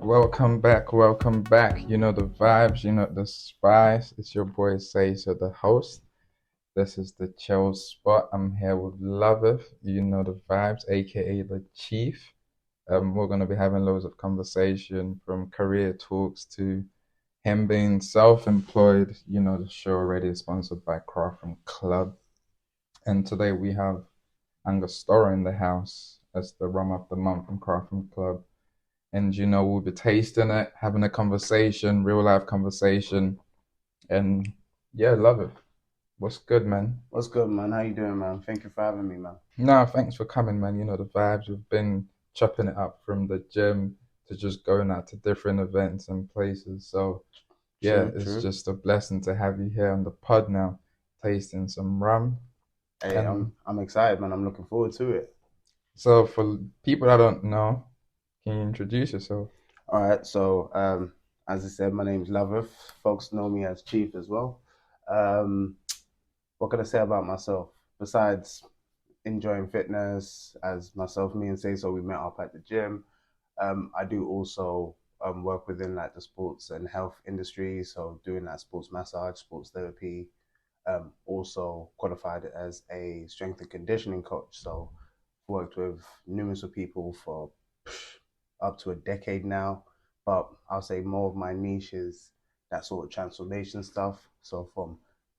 Welcome back, welcome back. You know the vibes, you know the spice. It's your boy Sayso, the host. This is the chill spot. I'm here with Loveth. You know the vibes, aka the chief. We're gonna be having loads of conversation from career talks to him being self-employed. You know the show already is sponsored by Craft Rum Club, and today we have Angostura in the house as the rum of the month from Craft Rum Club. And we'll be tasting it, having a conversation, real life conversation, and yeah, love it. What's good, man? What's good, man? How you doing, man? Thank you for having me, man. No, thanks for coming, man. You know the vibes. We've been chopping it up from the gym to just going out to different events and places. So yeah, True, it's true. just a blessing to have you here on the pod now, tasting some rum. Hey, And I'm excited, man. I'm looking forward to it. so for people that don't know, can you introduce yourself? All right, so as I said, my name's Loveth. Folks know me as Chief as well. Um, what can I say about myself? Besides enjoying fitness, as myself, me and Sayso, we met up at the gym. I do also work within like the sports and health industry, so doing that sports massage, sports therapy. Also qualified as a strength and conditioning coach. So worked with numerous of people for up to a decade now. But I'll say more of my niche is that sort of transformation stuff. So from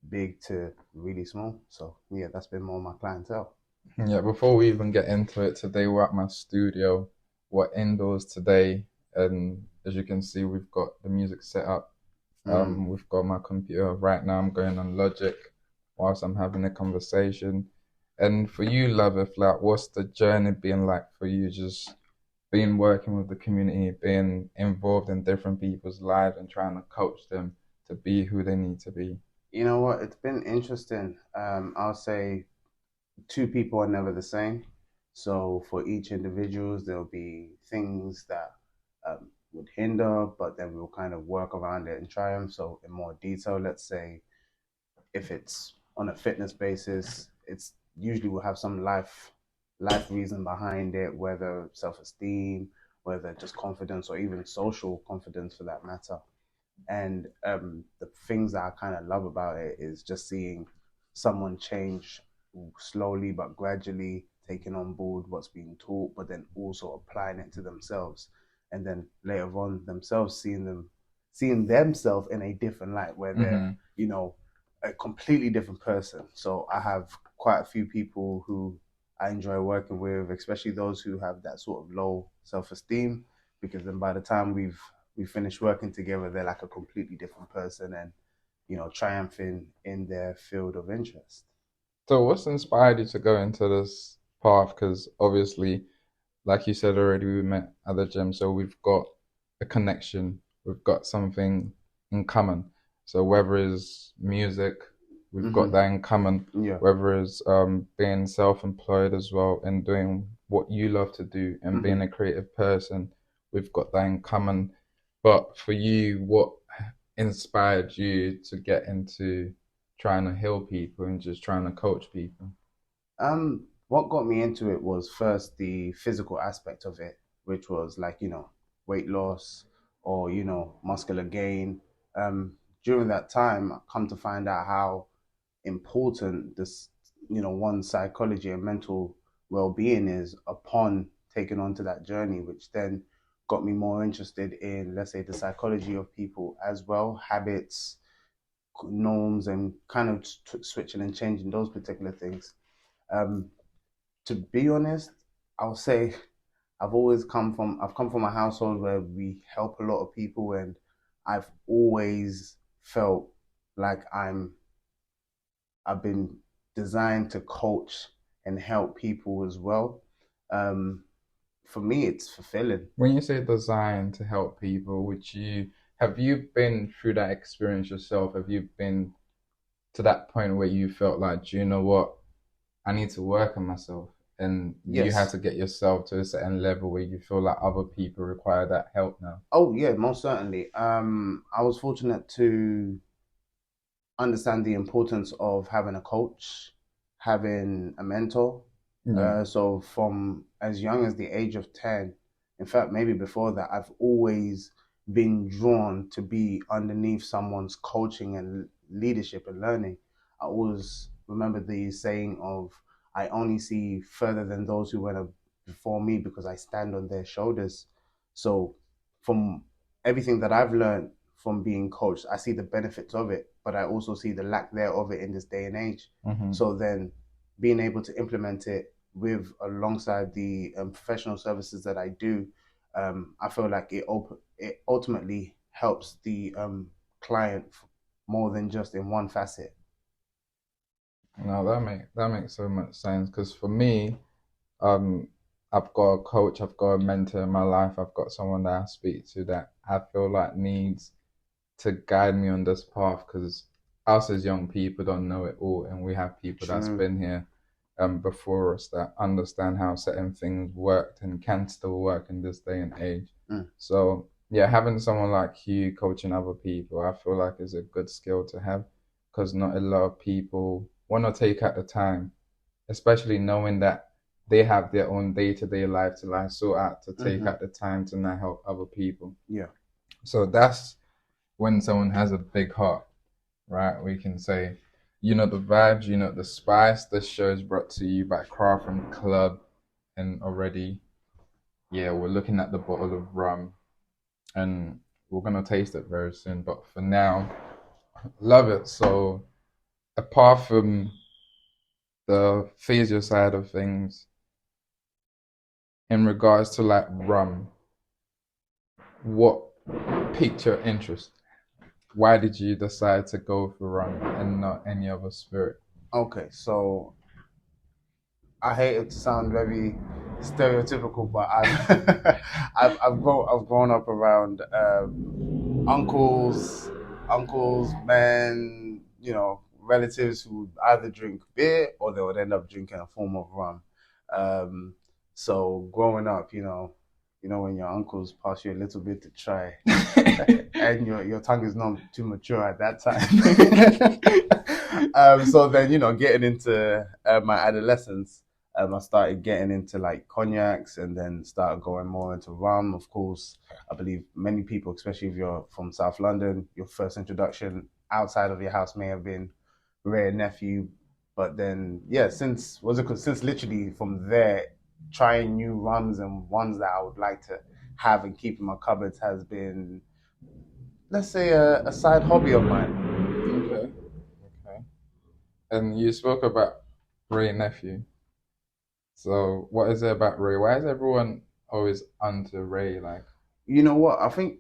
big to really small. So yeah, that's been more of my clientele. Yeah, before we even get into it, today we're at my studio. We're indoors today, and as you can see, we've got the music set up. Mm. We've got my computer right now. I'm going on Logic whilst I'm having a conversation. And for you, Loveth, like, what's the journey been like for you? Just being working with the community, being involved in different people's lives, and trying to coach them to be who they need to be. You know what? It's been interesting. I'll say two people are never the same. So for each individuals, there'll be things that would hinder, but then we'll kind of work around it and try them. So in more detail, let's say if it's on a fitness basis, it's usually will have some life reason behind it, whether self-esteem, whether just confidence, or even social confidence for that matter. And the things that I kind of love about it is just seeing someone change slowly but gradually, taking on board what's being taught, but then also applying it to themselves. And then later on, themselves seeing themselves in a different light where they're, Hmm. you know, a completely different person. So I have quite a few people who I enjoy working with, especially those who have that sort of low self-esteem, because then by the time we finish working together, they're like a completely different person and triumphing in their field of interest. So, what's inspired you to go into this path? Because obviously, like you said already, we met at the gym, so we've got a connection, we've got something in common. So whether it's music, we've got Mm-hmm. that in common. Yeah. Whether it's being self-employed as well and doing what you love to do and being Mm-hmm. a creative person, we've got that in common. But for you, what inspired you to get into trying to heal people and just trying to coach people? What got me into it was first the physical aspect of it, which was like, weight loss or, muscular gain. During that time, I come to find out how important this, one's psychology and mental well-being is upon taking on to that journey, which then got me more interested in, let's say, the psychology of people as well, habits, norms, and kind of switching and changing those particular things. Um, to be honest, I'll say I've come from a household where we help a lot of people, and I've always felt like I've been designed to coach and help people as well. Um, for me, it's fulfilling. When you say design to help people, would you have you been through that experience yourself? Have you been to that point where you felt like, "Do you know what? I need to work on myself," and you had Yes. to get yourself to a certain level where you feel like other people require that help now? Oh yeah, most certainly. I was fortunate to understand the importance of having a coach, having a mentor. Yeah. So from as young as the age of 10, In fact, maybe before that, I've always been drawn to be underneath someone's coaching and leadership and learning. I always remember the saying of, I only see further than those who went before me because I stand on their shoulders. So, from everything that I've learned from being coached, I see the benefits of it, but I also see the lack thereof it in this day and age. Hmm. So then being able to implement it with alongside the professional services that I do, I feel like it ultimately helps the client more than just in one facet. No, that makes so much sense because for me, um, I've got a coach, I've got a mentor in my life, I've got someone that I speak to that I feel like needs to guide me on this path because us as young people don't know it all, and we have people that's True. been here before us that understand how certain things worked and can still work in this day and age. Mm. So yeah, having someone like you coaching other people, I feel like is a good skill to have because not a lot of people want to take out the time, especially knowing that they have their own day-to-day life to like sort out to take Mm-hmm. out the time to not help other people. Yeah. So that's when someone has a big heart, right? We can say, the vibes, the spice. This show is brought to you by Craft Rum Club, and already, yeah, we're looking at the bottle of rum, and we're gonna taste it very soon. But for now, love it. So apart from the physio side of things, in regards to like rum, what piqued your interest? Why did you decide to go for rum and not any other spirit? Okay, so I hate it to sound very stereotypical, but I've grown up around uncles, men, relatives who would either drink beer or they would end up drinking a form of rum. Um, so growing up, when your uncles pass you a little bit to try, and your tongue is not too mature at that time. So then, getting into my adolescence, I started getting into like cognacs and then started going more into rum. Of course, I believe many people, especially if you're from South London, your first introduction outside of your house may have been Rare Nephew. But then, yeah, since literally from there, trying new rums and ones that I would like to have and keep in my cupboards has been, let's say, a side hobby of mine. Okay, okay. And you spoke about Ray Nephew. So what is it about Ray? Why is everyone always onto Ray? Like, You know what? I think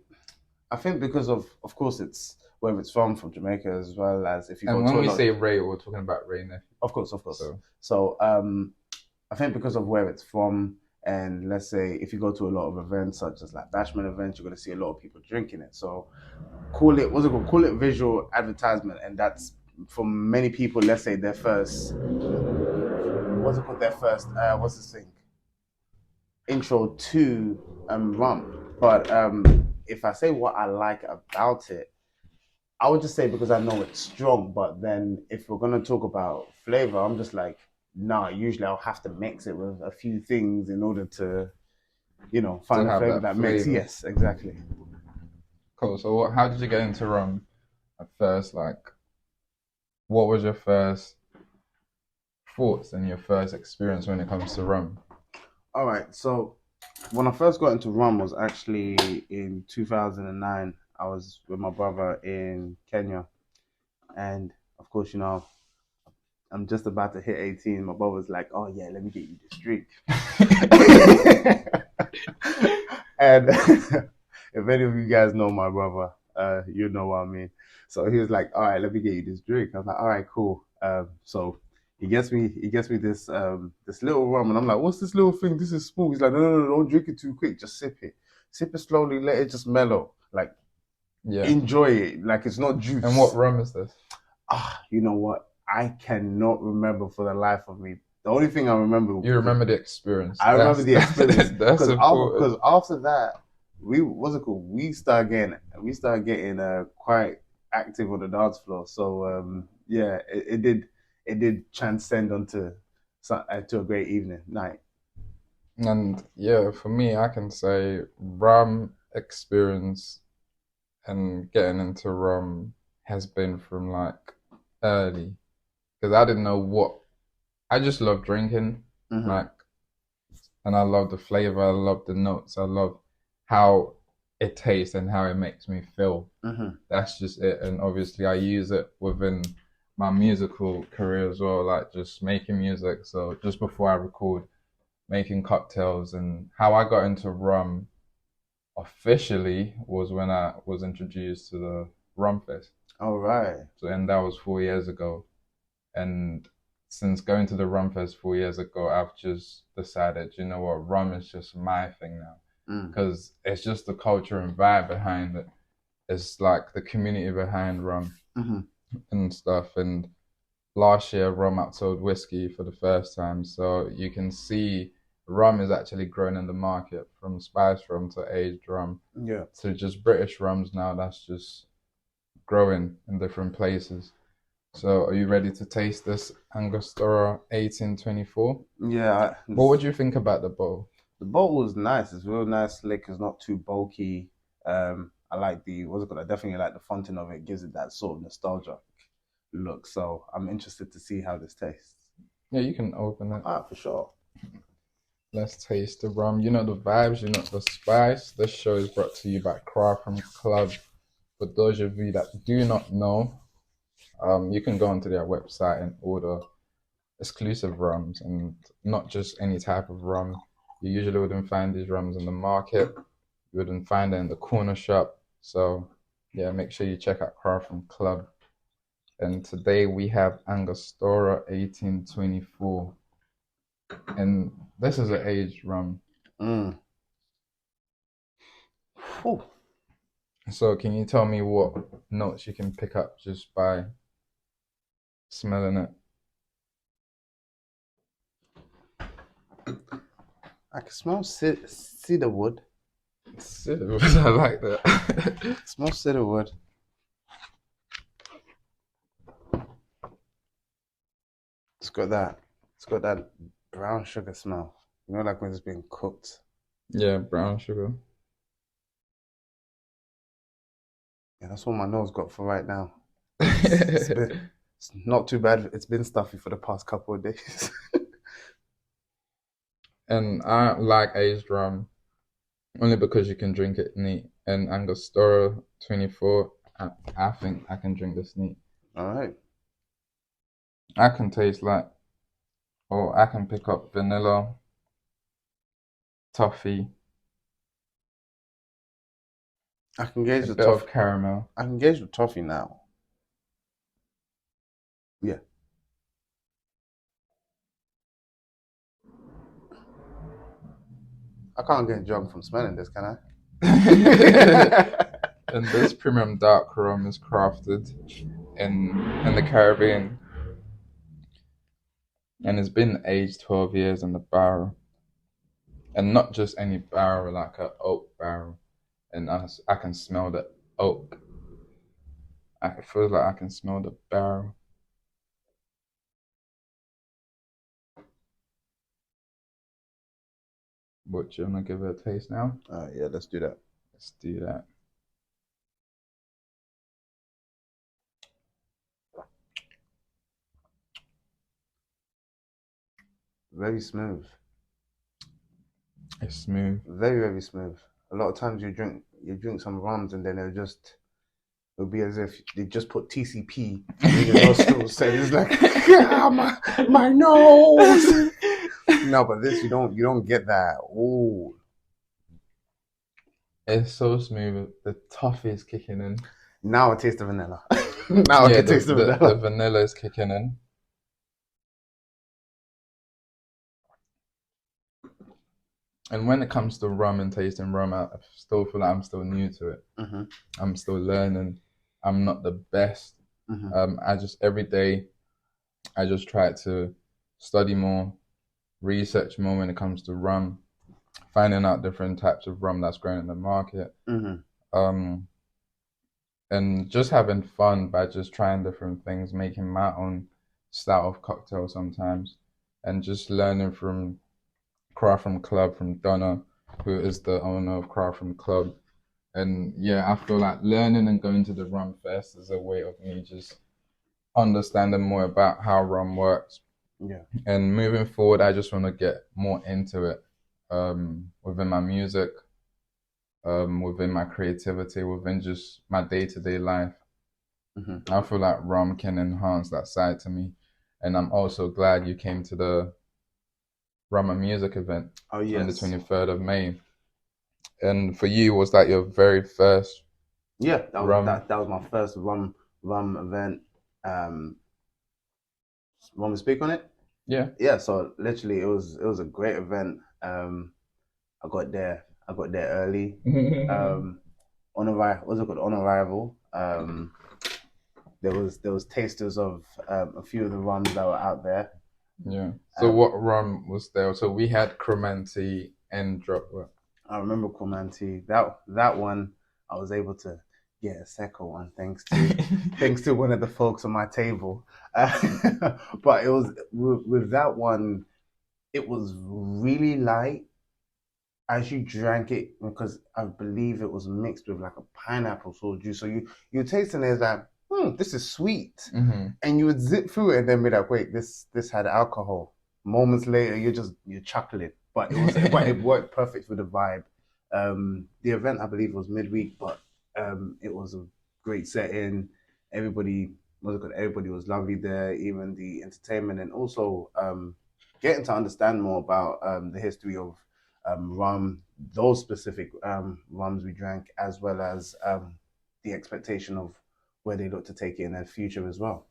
because of course, it's where it's from Jamaica, as well as if you and go when to a we lot. say Ray, we're talking about Ray Nephew. Of course. So So I think because of where it's from, and let's say if you go to a lot of events such as like bashment events, you're going to see a lot of people drinking it. So call it what's it called? Call it visual advertisement, and that's for many people. Let's say their first what's it called? Their first what's this thing? Intro to rum. But if I say what I like about it, I would just say because I know it's strong. But then if we're gonna talk about flavor, I'm just like, nah. Usually I'll have to mix it with a few things in order to, to find a have flavor that that makes. flavor. Yes, exactly. Cool. So how did you get into rum at first? Like, what was your first thoughts and your first experience when it comes to rum? All right. So when I first got into rum was actually in 2009. I was with my brother in Kenya, and of course, I'm just about to hit 18. My brother's like, "Oh yeah, let me get you this drink." And if any of you guys know my brother, you know what I mean. So he was like, "All right, let me get you this drink." I was like, "All right, cool." So he gets me this little rum, and I'm like, "What's this little thing? This is smooth." He's like, "No, no, no, don't drink it too quick. Just sip it slowly. Let it just mellow. Like Yeah. enjoy it. Like it's not And what juice." rum is this? You know what? I cannot remember for the life of me. The only thing I remember You because remember the experience. I remember the That's experience that's important. because after that we what's it called? We started getting quite active on the dance floor. So yeah, it did transcend onto to a great evening night. And yeah, for me, I can say rum experience and getting into rum has been from like early because I didn't know what I just love drinking, Mm-hmm. like, and I love the flavor, I love the notes, I love how it tastes and how it makes me feel. Mm-hmm. That's just it. And obviously, I use it within my musical career as well, like just making music. So just before I record, making cocktails, and how I got into rum officially was when I was introduced to the rum fest. All right. So and that was 4 years ago. And since going to the rum fest 4 years ago, I've just decided, you know what, rum is just my thing now. Mm. Because it's just the culture and vibe behind it. It's like the community behind rum Mm-hmm. and stuff. And last year, rum outsold whiskey for the first time. So you can see rum is actually growing in the market from spice rum to aged rum Yeah. to just British rums now. That's just growing in different places. So are you ready to taste this Angostura 1824? Yeah. What would you think about the bowl? The bottle was nice. It's real nice, slick. It's not too bulky. I like the what's it called? I definitely like the fountain of it. It gives it that sort of nostalgia look. So I'm interested to see how this tastes. Yeah, you can open it. Ah, for sure. Let's taste the rum. You know the vibes, you know the spice. This show is brought to you by Craft Rum Club. For those of you that do not know, you can go onto their website and order exclusive rums and not just any type of rum. You usually wouldn't find these rums in the market. You wouldn't find it in the corner shop. So yeah, make sure you check out Craft Rum Club. And today we have Angostura 1824. And this is an aged rum. Mm. Whew. So can you tell me what notes you can pick up just by smelling it? I can smell cedar wood. I like that. Smell cedar wood. It's got that. It's got that brown sugar smell. You know, like when it's been cooked. Yeah, brown sugar. Yeah, that's what my nose got for right now. It's been it's not too bad. It's been stuffy for the past couple of days. And I like aged rum only because you can drink it neat. And Angostura 24, I think I can drink this neat. All right. I can taste like, or I can pick up vanilla, toffee, I can gauge a the bit of toffee. caramel. I can gauge the toffee now. Yeah. I can't get drunk from smelling this, can And I? this premium dark rum is crafted in the Caribbean and it's been aged 12 years in the barrel. And not just any barrel, like a oak barrel. And I can smell the oak. I feel like I can smell the barrel. But you wanna give it a taste now? Yeah, let's do that. Let's do that. Very smooth. It's smooth. Very, very smooth. A lot of times you drink some rums and then it'll be as if they just put TCP in your nostrils. So it's like my nose. No, but this you don't get that. Oh, It's so smooth. The toffee is kicking in. now I taste the vanilla. Now I Yeah, can the, taste the the, the vanilla. vanilla is kicking in. And when it comes to rum and tasting rum, I still feel like I'm still new to it. Mm-hmm, I'm still learning. I'm not the best. mm-hmm, I just every day I just try to study more, research more when it comes to rum, finding out different types of rum that's growing in the market. mm-hmm. Um, and just having fun by just trying different things, making my own style of cocktail sometimes, and just learning from Craft Rum Club from Donna, who is the owner of Craft Rum Club. And yeah, I feel like learning and going to the Rum Fest is a way of me just understanding more about how rum works. Yeah. And moving forward, I just want to get more into it, within my music, within my creativity, within just my day-to-day life. I feel like rum can enhance that side to me. And I'm also glad you came to the Rum and Music event Oh on the yes. 23rd of May. And for you, was that your very first Yeah, rum? that was my first rum event. Want me to speak on it? Yeah. Yeah, so literally it was a great event. I got there early. On arrival, what's it called? On arrival. There was tasters of a few of the rums that were out there. Yeah. So Um, what rum was there? So we had Cromanti and Drop. I remember Comanche. That one I was able to get a second one thanks to one of the folks on my table. But it was with that one, it was really light as you drank it because I believe it was mixed with like a pineapple sort of juice. So you tasting it as like, this is sweet, and you would zip through it and then be like, wait, this had alcohol. Moments later, you're chuckling, but it worked perfect for the vibe. The event I believe was midweek, but it was a great setting. Everybody was good. Everybody was lovely there. Even the entertainment and also getting to understand more about the history of rum, those specific rums we drank, as well as the expectation of where they look to take it in the future as well.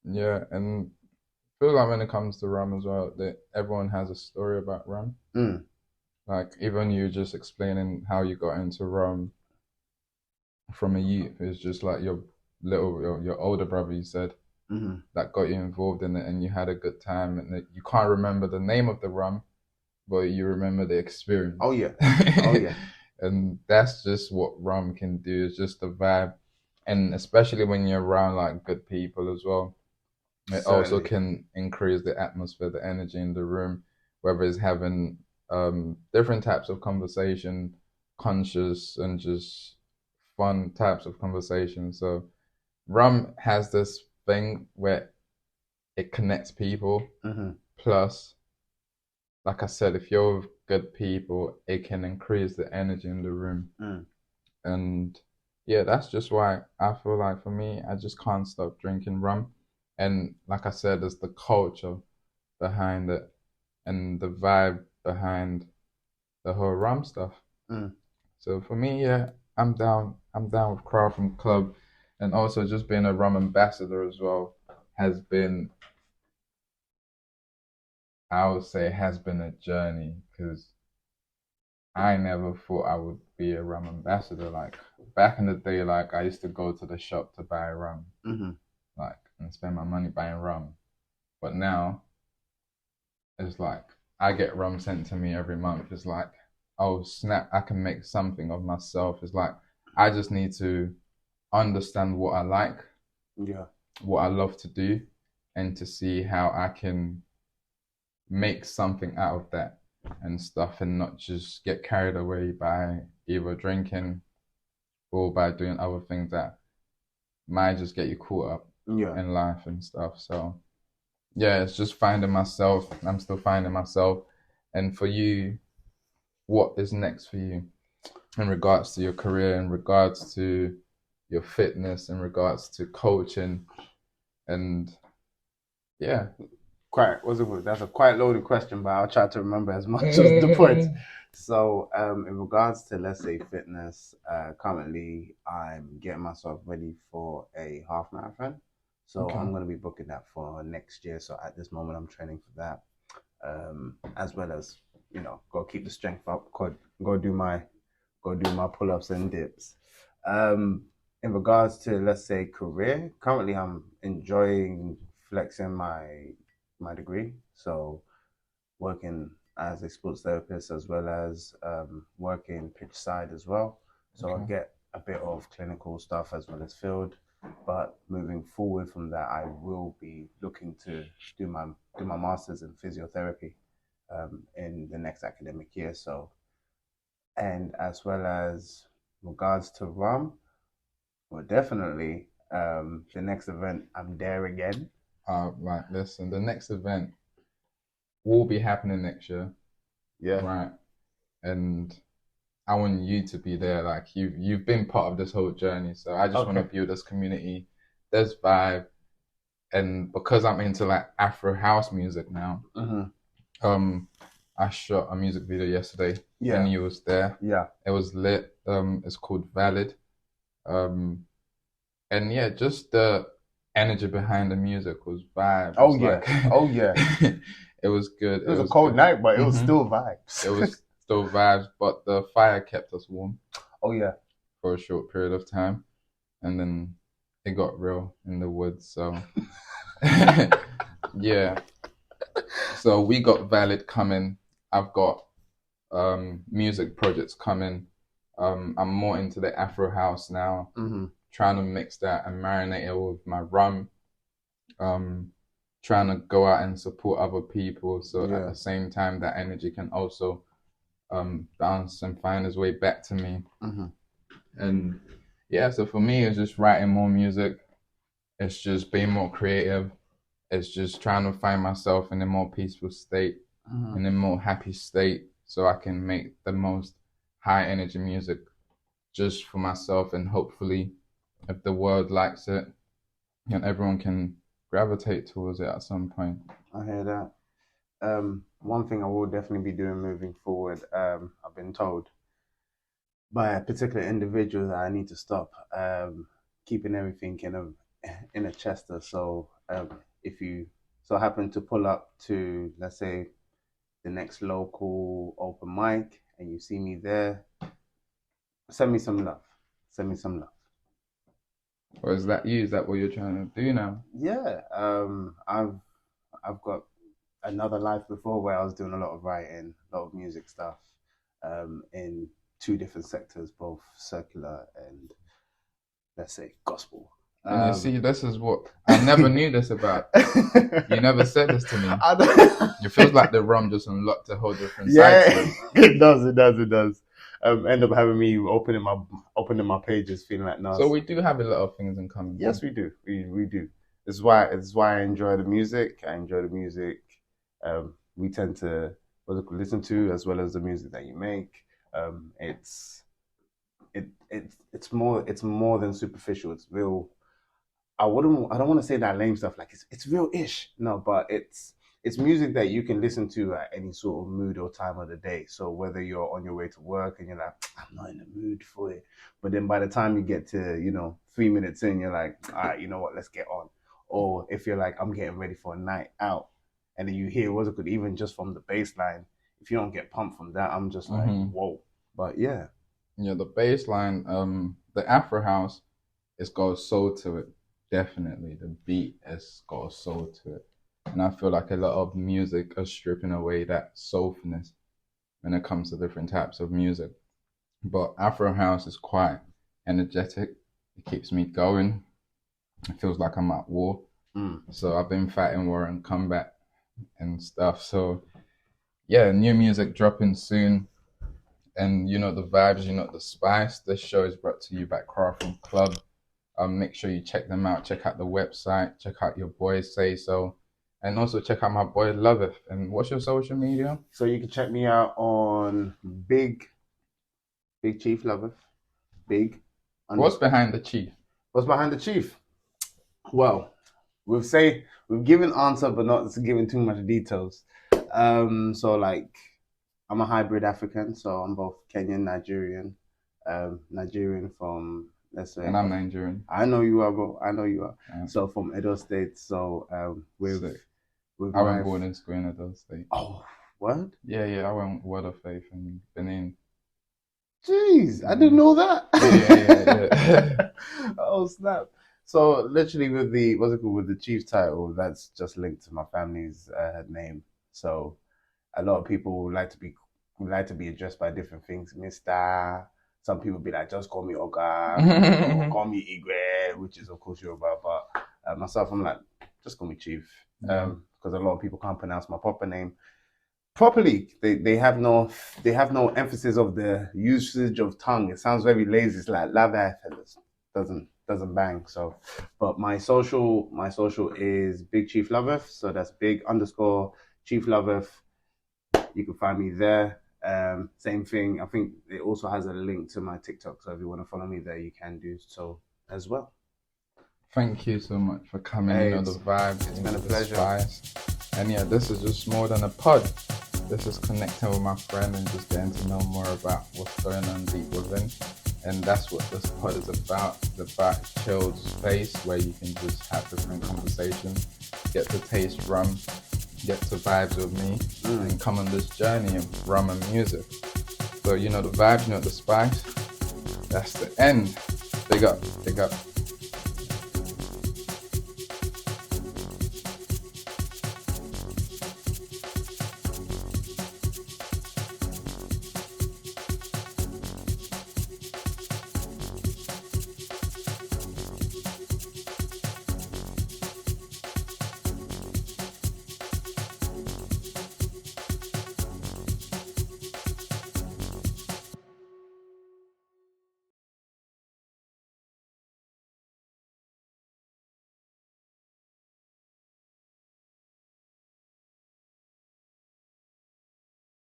Yeah, and I feel like when it comes to rum as well, that everyone has a story about rum. Mm. Like even you just explaining how you got into rum from a youth is just like your older brother, you said, that got you involved in it and you had a good time and you can't remember the name of the rum, but you remember the Oh experience. yeah, oh yeah, And that's just what rum can do. It's just the vibe. And especially when you're around like good people as well, it also certainly. can increase the atmosphere, the energy in the room, whether it's having different types of conversation, conscious and just fun types of conversation. So rum has this thing where it connects people. Plus, like I said, if you're with good people, it can increase the energy in the room. Mm. And yeah, that's just why I feel like for me, I just can't stop drinking rum. And like I said, there's the culture behind it and the vibe behind the whole rum stuff. Mm. So for me, yeah, I'm down. I'm down with Craft Rum Club, and also just being a rum ambassador as well has been, I would say, has been a journey because I never thought I would be a rum ambassador. Like back in the day, like I used to go to the shop to buy rum, like and spend my money buying rum. But now it's like I get rum sent to me every month. It's like, oh snap, I can make something of myself. It's like I just need to understand what I like, Yeah, what I love to do, and to see how I can make something out of that and stuff and not just get carried away by either drinking or by doing other things that might just get you caught up yeah. in life and stuff. So yeah, it's just finding myself. I'm still finding myself. And for you, what is next for you in regards to your career, in regards to your fitness, in regards to coaching, and yeah. Quite what's it called? That's a quite loaded question, but I'll try to remember as much as the points. So, in regards to let's say fitness, currently I'm getting myself ready for a half marathon. So Okay. I'm going to be booking that for next year. So at this moment, I'm training for that, as well as go keep the strength up. Go do my pull ups and dips. Um, in regards to let's say career, currently I'm enjoying flexing my degree. So working as a sports therapist as well as working pitch side as well. So I Okay. get a bit of clinical stuff as well as field. But moving forward from that, I will be looking to do my masters in physiotherapy. in the next academic year. So, and as well as regards to rum, well, definitely the next event, I'm there again. Right, listen, the next event will be happening next year, Yeah. right? And I want you to be there. Like you've been part of this whole journey. So I just want to Okay. build this community, this vibe. And because I'm into like Afro house music now, Mm-hmm. um, I shot a music video yesterday and Yeah. you was there. Yeah. It was lit. It's called Valid. Um, and yeah, just the energy behind the music was vibes. Oh It's yeah. like Oh yeah. it was good. It It was a was cold good. night, but it was hmm still vibes. It was still vibes, but the fire kept us warm Oh yeah. for a short period of time, and then it got real in the woods. So yeah, so we got Valid coming. I've got music projects coming. I'm more into the Afro house now, Mm-hmm. trying to mix that and marinate it with my rum. Um, Trying to go out and support other people. So at Yeah. the same time, that energy can also bounce and find its way back to me. Mm-hmm. And yeah, so for me, it's just writing more music. It's just being more creative. It's just trying to find myself in a more peaceful state, Mm-hmm. in a more happy state, so I can make the most high energy music just for myself. And hopefully, if the world likes it, and everyone can gravitate towards it at some point. I hear that. One thing I will definitely be doing moving forward, I've been told by a particular individual that I need to stop keeping everything in a chester. So if you so happen to pull up to, let's say, the next local open mic and you see me there, send me some love. Send me some love. Or is that you? Is that what you're trying to do now? Yeah, I've got another life before where I was doing a lot of writing, a lot of music stuff, in two different sectors, both circular and, let's say, gospel. And you see, this is what I never knew this about. You never said this to me. It feels like the rum just unlocked a whole different side to Yeah, you. it does, it does, it does. End up having me opening my pages, feeling like So no. we do have a lot of things in common. Yes, we do. We do. This is why I enjoy the music. I enjoy the music. We tend to listen to, as well as the music that you make. It's it's more than superficial. It's real. I don't want to say that lame stuff like it's real ish. No, but it's music that you can listen to at any sort of mood or time of the day. So whether you're on your way to work and you're like, I'm not in the mood for it, but then by the time you get to 3 minutes in, you're like, all right, you know what, let's get on. Or if you're like, I'm getting ready for a night out, and then you hear what's it called, even just from the bass line, if you don't get pumped from that, I'm just like, hmm whoa. But yeah. Yeah, the bass line, the Afro house, it's got a soul to it. Definitely, the beat has got a soul to it, and I feel like a lot of music is stripping away that soulfulness when it comes to different types of music. But Afro house is quite energetic. It keeps me going. It feels like I'm at war. Mm. So I've been fighting war and combat and stuff. So yeah, new music dropping soon. And you know the vibes, you know the spice. This show is brought to you by Craft Rum Club. Make sure you check them out. Check out the website. Check out your boy Sayso, and also check out my boy Loveth. And what's your social media? So you can check me out on Big Chief Loveth. Big. What's behind the chief? What's behind the chief? Well, we've given answer, but not given too much details. So like, I'm a hybrid African, so I'm both Kenyan, Nigerian, Nigerian from, let's say. And I'm Nigerian. I know you are, bro. I know you are. Yeah. So from Edo State. So with Sick. with I my went boarding school in Edo State. oh, what? Yeah. I went Word of Faith in Benin. Jeez, I didn't know that. Yeah. Oh snap! So literally, with the what's it called, with the chief title, that's just linked to my family's name. So a lot of people like to be addressed by different things, Mister. Some people be like, just call me Oga, or call me Igwe, which is of course Yoruba. But myself, I'm like, just call me Chief, Yeah. because a lot of people can't pronounce my proper name. properly. They have no emphasis of the usage of tongue. It sounds very lazy. It's like Loveth, and it doesn't bang. So, but my social is Big Chief Loveth. So that's big underscore Chief Loveth. You can find me there. Same thing. I think it also has a link to my TikTok. So if you want to follow me there, you can do so as well. Thank you so much for coming. Hey, The vibes, it's been a the pleasure. spice. And yeah, this is just more than a pod. This is connecting with my friend and just getting to know more about what's going on deep within. And that's what this pod is about. It's about a chilled space where you can just have different conversations, get to taste rum, get to vibes with me, and come on this journey of rum and music. So, the vibes, the spice. That's the end. Big up, big up.